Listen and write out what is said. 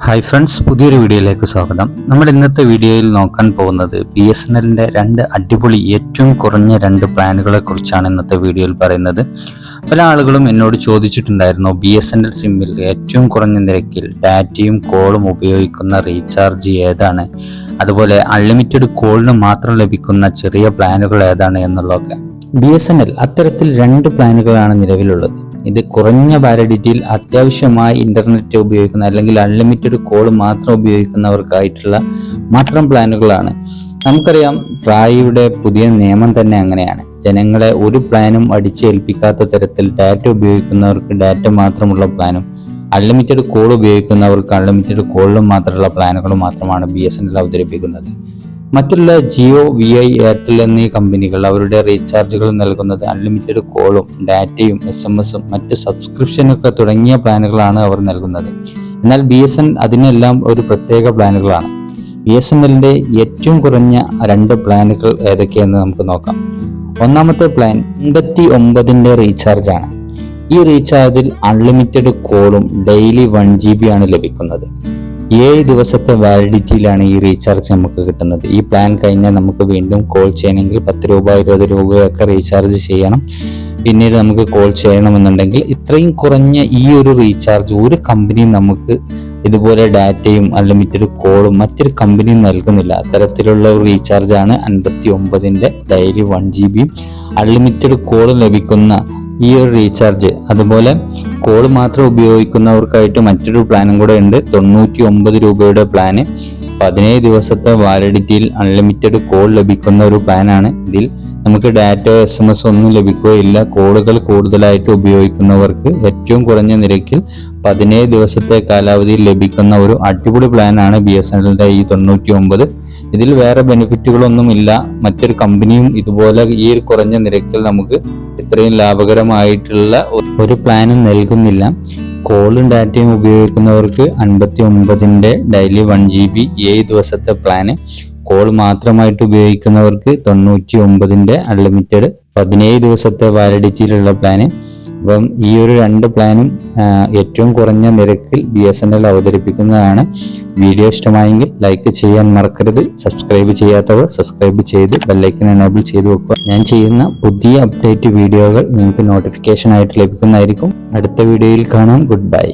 Hi friends, പുതിയൊരു വീഡിയോയിലേക്ക് സ്വാഗതം. നമ്മൾ ഇന്നത്തെ വീഡിയോയിൽ നോക്കാൻ പോകുന്നത് BSNLന്റെ രണ്ട് അടിപൊളി ഏറ്റവും കുറഞ്ഞ രണ്ട് പ്ലാനുകളെ കുറിച്ചാണ് ഇന്നത്തെ വീഡിയോയിൽ പറയുന്നത്. പല ആളുകളും എന്നോട് ചോദിച്ചിട്ടുണ്ടായിരുന്നു, BSNL സിമ്മിൽ ഏറ്റവും കുറഞ്ഞ നിരക്കിൽ ഡാറ്റയും കോളും ഉപയോഗിക്കുന്ന റീചാർജ് ഏതാണ്, അതുപോലെ അൺലിമിറ്റഡ് കോളിന് മാത്രം ലഭിക്കുന്ന ചെറിയ പ്ലാനുകൾ ഏതാണ് എന്നുള്ളതൊക്കെ. BSNL അത്തരത്തിൽ രണ്ട് പ്ലാനുകളാണ് നിലവിലുള്ളത്. ഇത് കുറഞ്ഞ വാലിഡിറ്റിയിൽ അത്യാവശ്യമായി ഇന്റർനെറ്റ് ഉപയോഗിക്കുന്ന അല്ലെങ്കിൽ അൺലിമിറ്റഡ് കോൾ മാത്രം ഉപയോഗിക്കുന്നവർക്കായിട്ടുള്ള മാത്രം പ്ലാനുകളാണ്. നമുക്കറിയാം, ട്രായിയുടെ പുതിയ നിയമം തന്നെ അങ്ങനെയാണ്. ജനങ്ങളെ ഒരു പ്ലാനും അടിച്ചേൽപ്പിക്കാത്ത തരത്തിൽ ഡാറ്റ ഉപയോഗിക്കുന്നവർക്ക് ഡാറ്റ മാത്രമുള്ള പ്ലാനും അൺലിമിറ്റഡ് കോൾ ഉപയോഗിക്കുന്നവർക്ക് അൺലിമിറ്റഡ് കോളിലും മാത്രമുള്ള പ്ലാനുകളും മാത്രമാണ് BSNL അവതരിപ്പിക്കുന്നത്. മറ്റുള്ള ജിയോ, VI, എയർടെൽ എന്നീ കമ്പനികൾ അവരുടെ റീചാർജുകൾ നൽകുന്നത് അൺലിമിറ്റഡ് കോളും ഡാറ്റയും SMS-ഉം മറ്റ് സബ്സ്ക്രിപ്ഷനൊക്കെ തുടങ്ങിയ പ്ലാനുകളാണ് അവർ നൽകുന്നത്. എന്നാൽ BSNL അതിനെല്ലാം ഒരു പ്രത്യേക പ്ലാനുകളാണ്. BSNLന്റെ ഏറ്റവും കുറഞ്ഞ രണ്ട് പ്ലാനുകൾ ഏതൊക്കെയെന്ന് നമുക്ക് നോക്കാം. ഒന്നാമത്തെ പ്ലാൻ 89ന്റെ റീചാർജ് ആണ്. ഈ റീചാർജിൽ അൺലിമിറ്റഡ് കോളും ഡെയിലി 1 GB ആണ് ലഭിക്കുന്നത്. 7 ദിവസത്തെ വാലിഡിറ്റിയിലാണ് ഈ റീചാർജ് നമുക്ക് കിട്ടുന്നത്. ഈ പ്ലാൻ കഴിഞ്ഞാൽ നമുക്ക് വീണ്ടും കോൾ ചെയ്യണമെങ്കിൽ 10 രൂപ 20 രൂപയൊക്കെ റീചാർജ് ചെയ്യണം. പിന്നീട് നമുക്ക് കോൾ ചെയ്യണമെന്നുണ്ടെങ്കിൽ ഇത്രയും കുറഞ്ഞ ഈ ഒരു റീചാർജ് ഒരു കമ്പനിയും നമുക്ക് ഇതുപോലെ ഡാറ്റയും അൺലിമിറ്റഡ് കോളും മറ്റൊരു കമ്പനിയും നൽകുന്നില്ല. അത്തരത്തിലുള്ള ഒരു റീചാർജാണ് 59ന്റെ ഡെയിലി 1 GB അൺലിമിറ്റഡ് കോളും ലഭിക്കുന്ന ഈ ഒരു റീചാർജ്. അതുപോലെ കോൾ മാത്രം ഉപയോഗിക്കുന്നവർക്കായിട്ട് മറ്റൊരു പ്ലാനും കൂടെ ഉണ്ട്. 99 രൂപയുടെ പ്ലാന് 17 ദിവസത്തെ വാലിഡിറ്റിയിൽ അൺലിമിറ്റഡ് കോൾ ലഭിക്കുന്ന ഒരു പ്ലാനാണ്. ഇതിൽ നമുക്ക് ഡാറ്റയോ SMS ഒന്നും ലഭിക്കുകയില്ല. കോളുകൾ കൂടുതലായിട്ട് ഉപയോഗിക്കുന്നവർക്ക് ഏറ്റവും കുറഞ്ഞ നിരക്കിൽ 17 ദിവസത്തെ കാലാവധിയിൽ ലഭിക്കുന്ന ഒരു അടിപൊളി പ്ലാനാണ് BSNLന്റെ ഈ 99. ഇതിൽ വേറെ ബെനിഫിറ്റുകളൊന്നും ഇല്ല. മറ്റൊരു കമ്പനിയും ഇതുപോലെ ഈ ഒരു കുറഞ്ഞ നിരക്കിൽ നമുക്ക് ഇത്രയും ലാഭകരമായിട്ടുള്ള ഒരു പ്ലാനും നൽകുന്നില്ല. കോളും ഡാറ്റയും ഉപയോഗിക്കുന്നവർക്ക് 59ന്റെ ഡെയിലി 1 GB 7 ദിവസത്തെ പ്ലാന്, കോൾ മാത്രമായിട്ട് ഉപയോഗിക്കുന്നവർക്ക് 99ന്റെ അൺലിമിറ്റഡ് 17 ദിവസത്തെ വാലിഡിറ്റിയിലുള്ള പ്ലാന്. അപ്പം ഈ ഒരു രണ്ട് പ്ലാനും ഏറ്റവും കുറഞ്ഞ നിരക്കിൽ BSNL അവതരിപ്പിക്കുന്നതാണ്. വീഡിയോ ഇഷ്ടമായെങ്കിൽ ലൈക്ക് ചെയ്യാൻ മറക്കരുത്. സബ്സ്ക്രൈബ് ചെയ്യാത്തവർ സബ്സ്ക്രൈബ് ചെയ്ത് ബെല്ലൈക്കൺ എനേബിൾ ചെയ്ത് വെക്കുക. ഞാൻ ചെയ്യുന്ന പുതിയ അപ്ഡേറ്റ് വീഡിയോകൾ നിങ്ങൾക്ക് നോട്ടിഫിക്കേഷൻ ആയിട്ട് ലഭിക്കുന്നതായിരിക്കും. അടുത്ത വീഡിയോയിൽ കാണാം. Good bye.